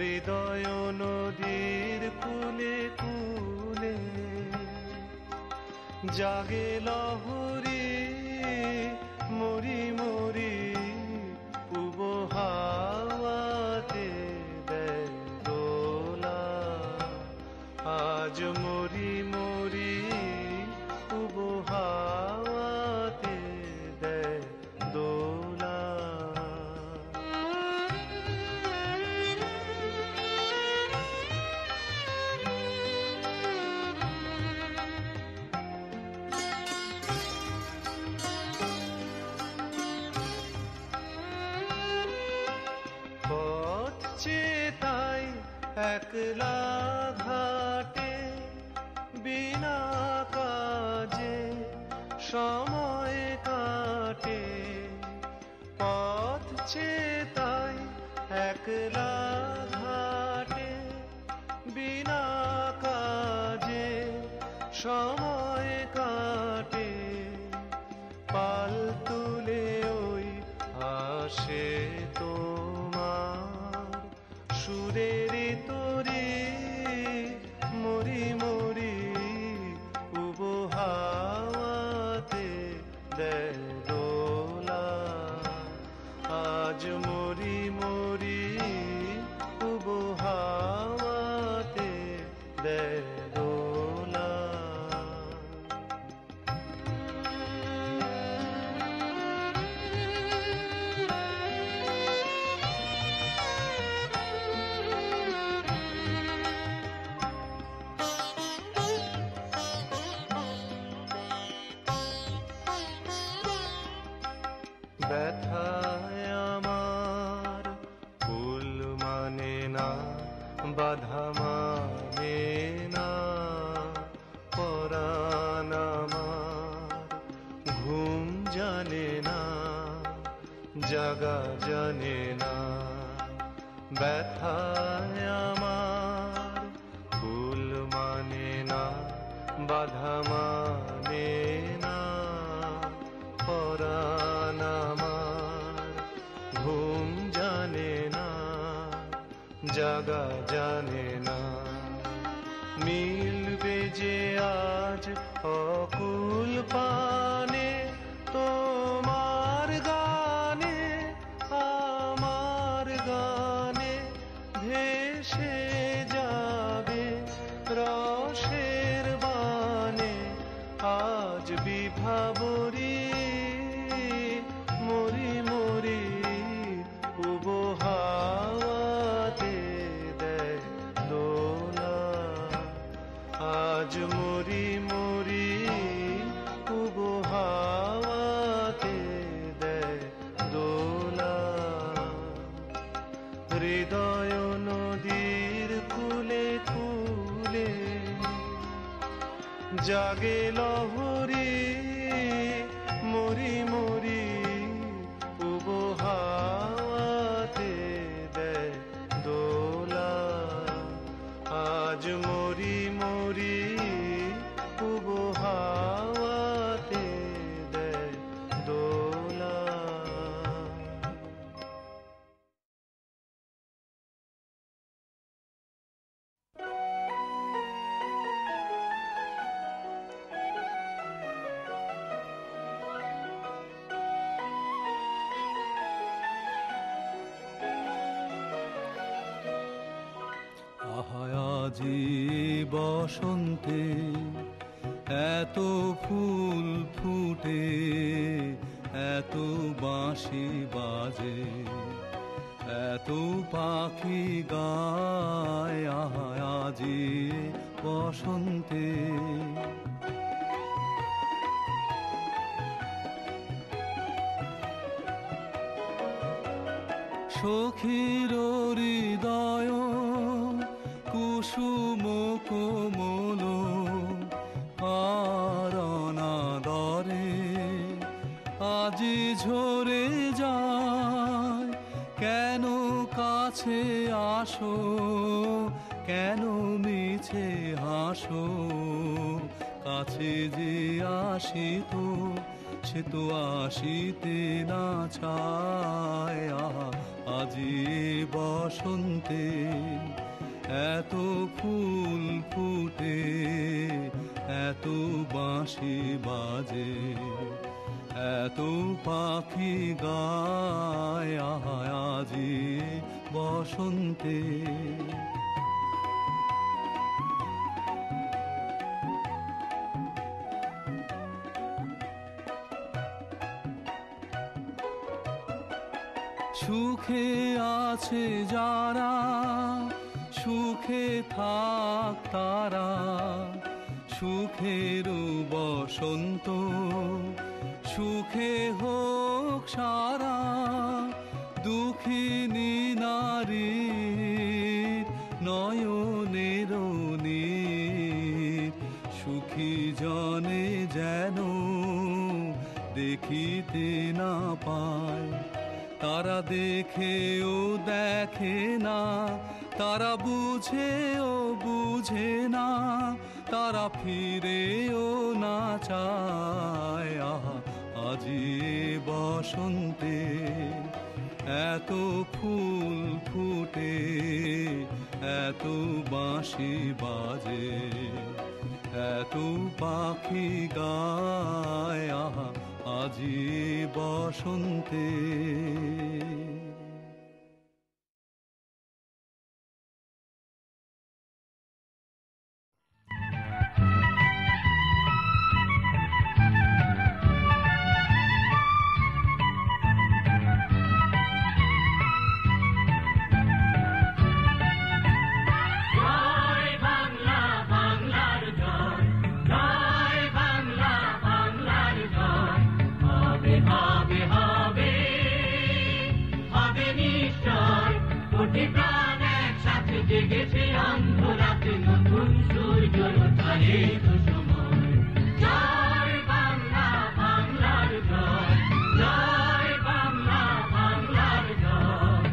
হৃদয় নদীর কূলে কূলে জাগে লহরী মরি মরি পূব হাওয়াতে দেয় দোলা। আজ মরি মরি পূব হাওয়াতে দেয় দোলা। পথ চেতাই একলা ঘাটে বিনা কাজে সময় কাটে। পথ চেতাই একলা ঘাটে বিনা কাজে সময় কাটে। পাল তুলে ওই আসে তোমার সুরের তরি মরি মরি পূব হাওয়াতে দেয় দোলা। আজ মরি মরি পূব হাওয়াতে দেয় দোলা। ব্যথায় আমার ফুল মানে না বাধা মানে না। পরাণ আমার ঘুম জানে না জাগা জানে না। ব্যথায় আমার ফুল মানে না বাধা মানে না। পরাণ আমার ঘুম জানে না জাগা জানে না। মিলবে যে আজ অকুল পানে তোমার গানে আমার গানে ভেসে যাবে রসের বানে। আজ বিভাবরী মরি মরি পূব হাওয়াতে দেয় দোলা। আজ মরি মরি পূব হাওয়াতে দেয় দোলা। হৃদয় নদীর কূলে কূলে জাগে লহরী মরি মরি পূব হাওয়াতে দেয় দোলা। আজ মরি মরি পূব হাওয়াতে দেয় দোলা। আজি বসন্তে এত ফুল ফুটে এত বাঁশি বাজে এত পাখি গায়। আজি বসন্তে সখীর হৃদয় কুসুম কোমল অনাদরে আজি ঝরে যায়। কেন কাছে আসো কেন মিছে হাসো। কাছে যে আসিত সে তো আসিতে না চায়। আজি বসন্তে এত ফুল ফুটে, এত বাঁশি বাজে, এত পাখি গায় আজি বসন্তে। সুখে আছে যারা, সুখে থাক তারা, সুখের বসন্ত সুখে হোক সারা। দুঃখিনী নারীর নয়নের নীর, সুখী জনে যেন দেখিতে না পায়। তারা দেখেও দেখে না, তারা বুঝেও বুঝে না, তারা ফিরেও না চায়। আজি বসন্তে এত ফুল ফুটে, এত বাঁশি বাজে, এত পাখি গায় আজি বসন্তে। জেগেছে অন্ধরাতে নতুন সূর্য ওঠারে কুসুময়। জয় বাংলা, বাংলার জয়, জয় বাংলা, বাংলার জয়।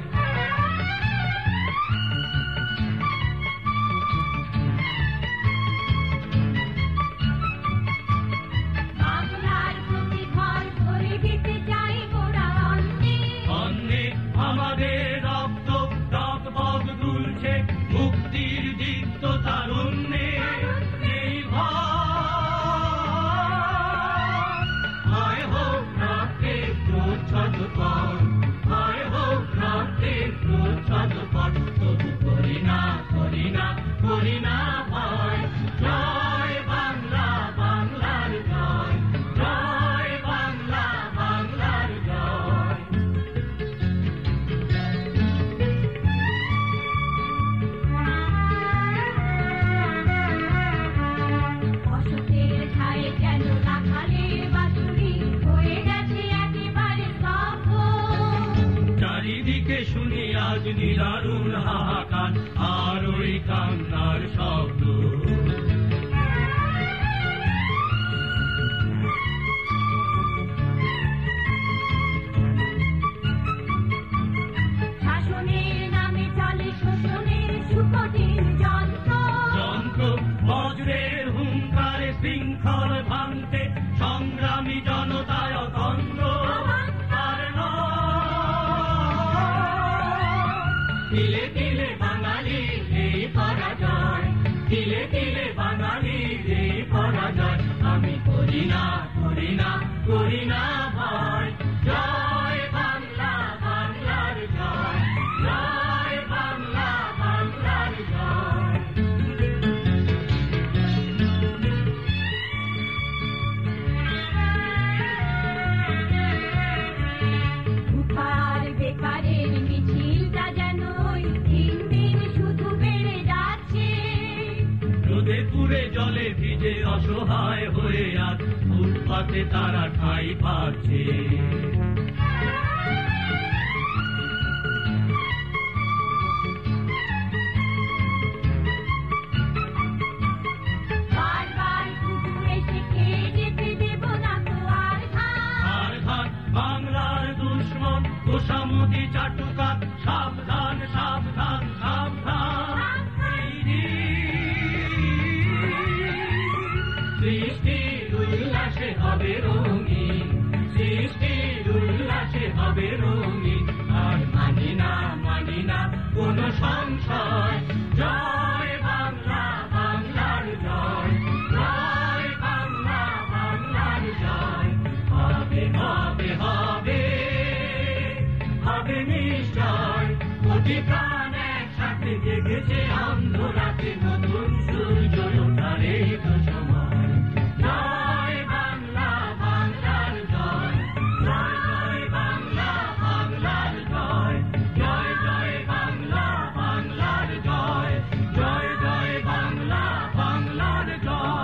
বাংলার প্রতি ঘর করে দিতে চাই মোরা অন্নে অন্নে। আমাদের রক্ত টকবক দুলছে মুক্তির দীপ্ত তারুণ্যে। এই ভয় হোক রক্তের প্রচ্ছদপট, ভয় হোক রক্তের প্রচ্ছদপট, তবু করি না করি না করি না ভয়। জয় বাংলা, বাংলার জয়, জয় বাংলা, বাংলার জয়। অসতের ঠায়ে যেন রাখালের বাঁশুরি হয়ে গেছে একেবারে স্তব্ধ। চারিদিকে শুনি আজ নিদারুণ হাহাকার আর ওই কান্নার শব্দ। শাসনের নামে চলে শোষণের সুকঠিন যন্ত্র যন্ত্র। বজ্রের হুঙ্কারে শৃঙ্খল ভাঙতে সংগ্রামী জনতায় অতন্ত্র। তিলে তিলে বাঙালি এই পরাজয়, তিলে তিলে বাঙালি এই পরাজয়। আমি করি না করি না করি না ভয়। জয় বাংলা, বাংলার জয়, জয় বাংলা, বাংলার জয়। ভুখার বেকারের মিছিলটা যেন দিন দিন শুধু বেড়ে যাচ্ছে। রোদে পুড়ে জলে ভিজে অসহায় হয়ে আজ ফুটপাতে তারা ঠাঁই পাচ্ছে। বারবার শুধু এসে খেয়ে যেতে দেব না তো আর ঘাট। বাংলার দুশ্মন তোষামতি চাটুকার সাবধান সাবধান সাবধান। সৃষ্টির উল্লাসে হবে রঙিন, সে হবে রঙিন। আর মানি না কোন সংশয়। জয় বাংলা, বাংলার জয়। জয় বাংলা, বাংলার জয়। হবে হবে হবে হবে নিশ্চয়। কোটি প্রাণ একসাথে জেগেছে অন্ধরাতে, নতুন সূর্য ওঠার এই তো সময়। জয় বাংলা, বাংলার জয়। জয় জয় বাংলা, বাংলার জয়। জয় জয় বাংলা, বাংলার জয়। জয় জয় বাংলা, বাংলার জয়।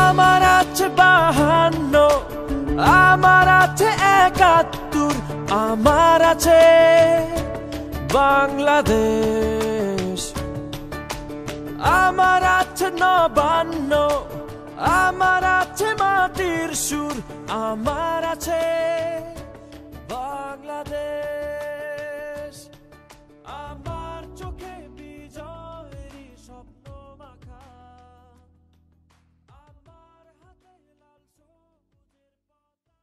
আমার আছে 52, আমার আছে 71, আমার আছে বাংলাদেশ। আমার আছে 59, আমার আছে মাটির সুর, আমার আছে বাংলাদেশ। আমার চোখে বিজয়েরই স্বপ্ন মাখা, আমার হাতে লাল সবুজের পতাকা।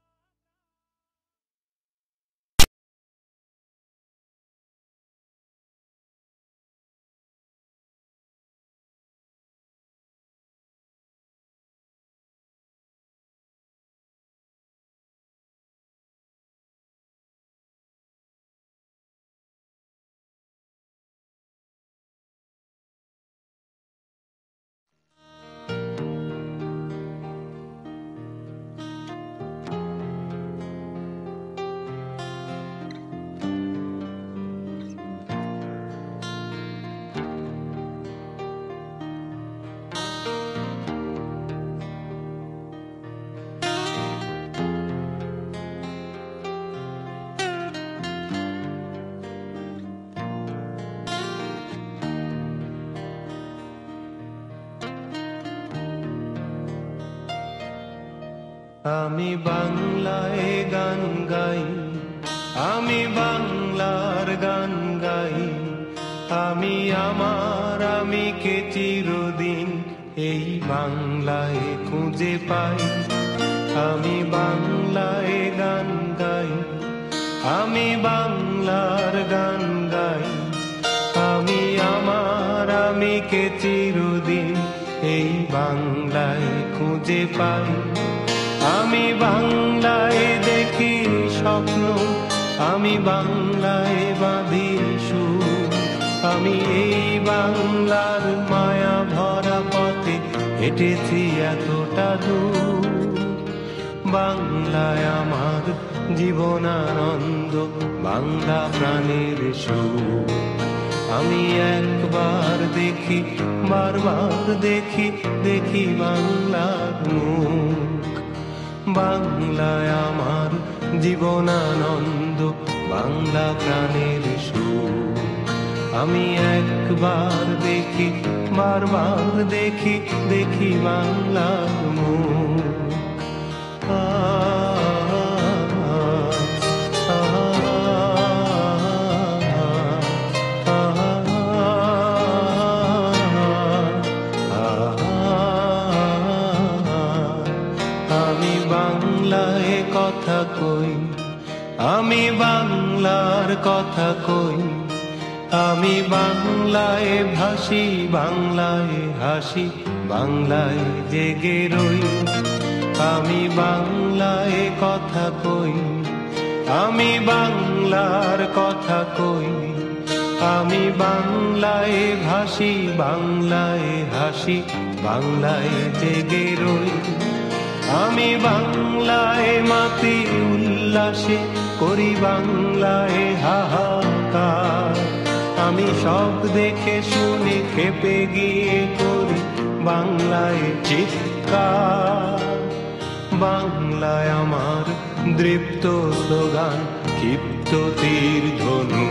আমি বাংলায় গান গাই, আমি বাংলার গান গাই। আমি আমার আমিকে চিরদিন এই বাংলায় খুঁজে পাই। আমি বাংলায় গান গাই, আমি বাংলার গান গাই। আমি আমার আমিকে চিরদিন এই বাংলায় খুঁজে পাই। আমি বাংলায় দেখি স্বপ্ন, আমি বাংলায় বাঁধি সুর। আমি এই বাংলার মায়া ভরা পথে হেঁটেছি এতটা দূর। বাংলায় আমার জীবনানন্দ, বাংলা প্রাণের সুর। আমি একবার দেখি, বারবার দেখি, দেখি বাংলার মুখ। বাংলায় আমার জীবনানন্দ, বাংলা প্রাণের সুর। আমি একবার দেখি, বারবার দেখি, দেখি বাংলার মুখ। আমি বাংলায় কথা কই, আমি বাংলার কথা কই। আমি বাংলায় ভাসি, বাংলায় হাসি, বাংলায় জেগে রই। আমি বাংলায় কথা কই, আমি বাংলার কথা কই। আমি বাংলায় ভাসি, বাংলায় হাসি, বাংলায় জেগে রই। আমি বাংলায় মাতি উল্লাসে, করি বাংলায় হাহাকার। আমি সব দেখে শুনে খেপে গিয়ে করি বাংলায় চিৎকার। বাংলায় আমার দৃপ্ত স্লোগান, ক্ষিপ্ত তীর ধনু।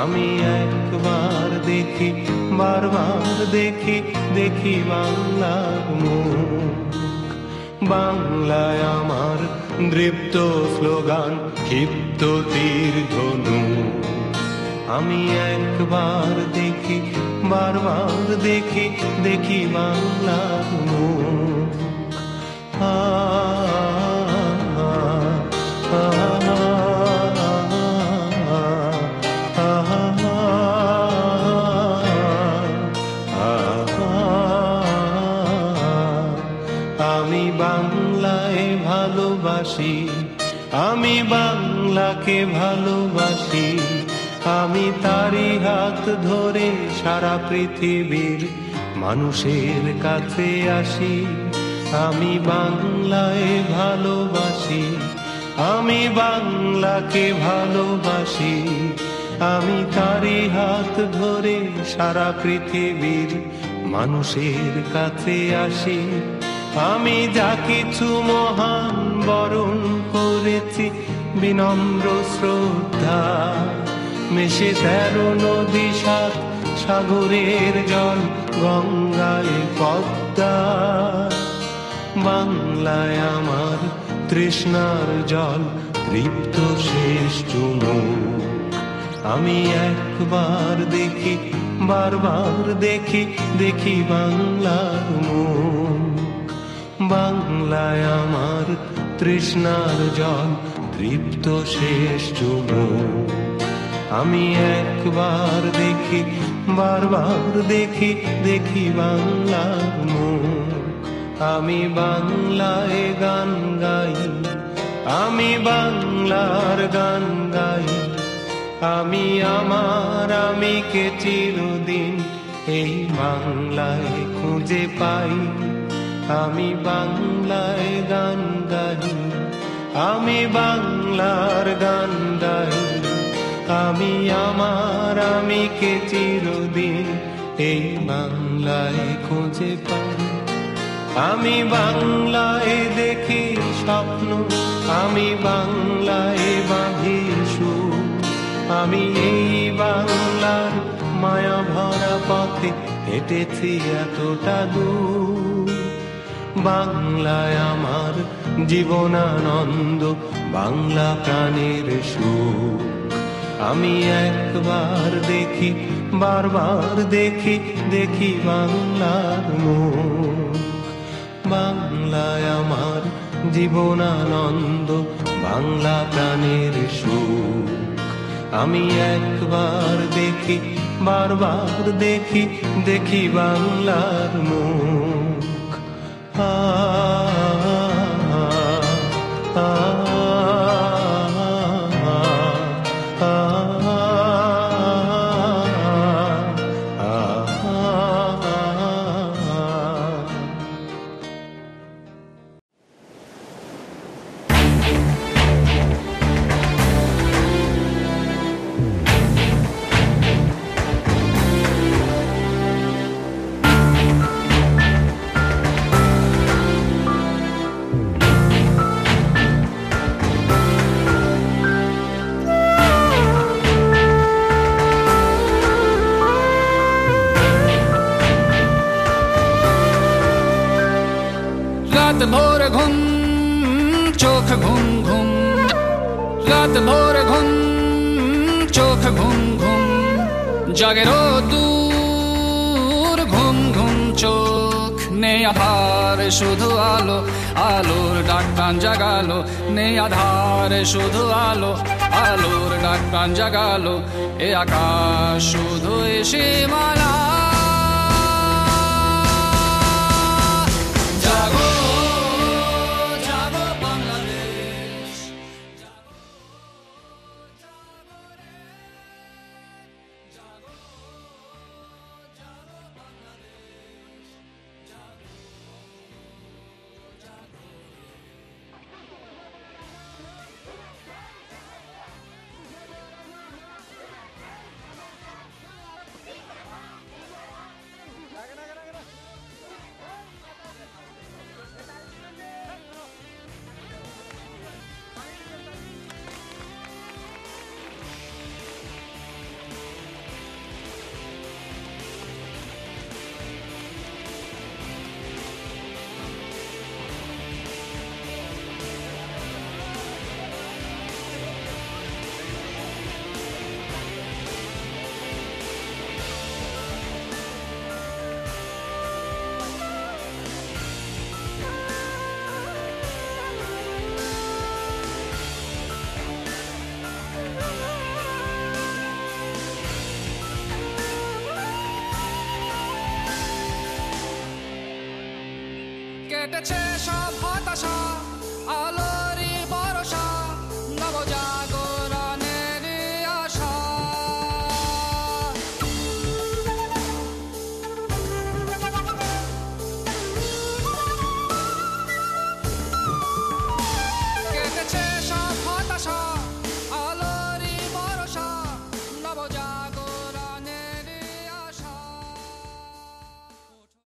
আমি একবার দেখি বারবার দেখি দেখি বাংলার মুখ। বাংলায় আমার দৃপ্ত স্লোগান, ক্ষিপ্ত তীর ধনু। আমি একবার দেখি বারবার দেখি দেখি বাংলার মুখ। আ আ আমি বাংলায় ভালোবাসি, আমি বাংলাকে ভালোবাসি। আমি তারি হাত ধরে সারা পৃথিবীর মানুষের কাছে আসি। আমি বাংলায় ভালোবাসি, আমি বাংলাকে ভালোবাসি। আমি তারি হাত ধরে সারা পৃথিবীর মানুষের কাছে আসি। আমি যা কিছু মহান বরণ করেছি বিনম্র শ্রদ্ধা, মেশে 13 নদী 7 সাগরের জল গঙ্গায় পদ্মা। বাংলায় আমার তৃষ্ণার জল তৃপ্ত শেষ চুমুক। আমি একবার দেখি বারবার দেখি দেখি বাংলার মুখ। বাংলায় আমার তৃষ্ণার জল তৃপ্ত শেষ চুমুক। আমি একবার দেখি বারবার দেখি দেখি বাংলার মুখ। আমি বাংলায় গান গাই, আমি বাংলার গান গাই। আমি আমার আমিকে চিরদিন এই বাংলায় খুঁজে পাই। আমি বাংলায় গান গাই, আমি বাংলার গান গাই। আমি আমার আমিকে চিরদিন এই বাংলায় খুঁজে পাই। আমি বাংলায় দেখি স্বপ্ন, আমি বাংলায় বাঁধি সুর। আমি এই বাংলার মায়া ভরা পথে হেঁটেছি এতটা দূর। বাংলায় আমার জীবনানন্দ, বাংলা প্রাণের সুখ। আমি একবার দেখি বারবার দেখি দেখি বাংলার মুখ। বাংলায় আমার জীবনানন্দ, বাংলা প্রাণের সুখ। আমি একবার দেখি বারবার দেখি দেখি বাংলার মুখ। আ আ রাত ভোর ঘুম চোখ ঘুম ঘুম, রাত ভোর ঘুম চোখ ঘুম ঘুম, জাগে দূর ঘুম ঘুম চোখ। নেই আধার শুধু আলো, আলোর ডাক প্রাণ জাগালো। নেই আধার শুধু আলো, আলোর ডাক প্রাণ জাগালো। এ আকাশ শুধু এসে মালা। কেটেছে সব হতাশা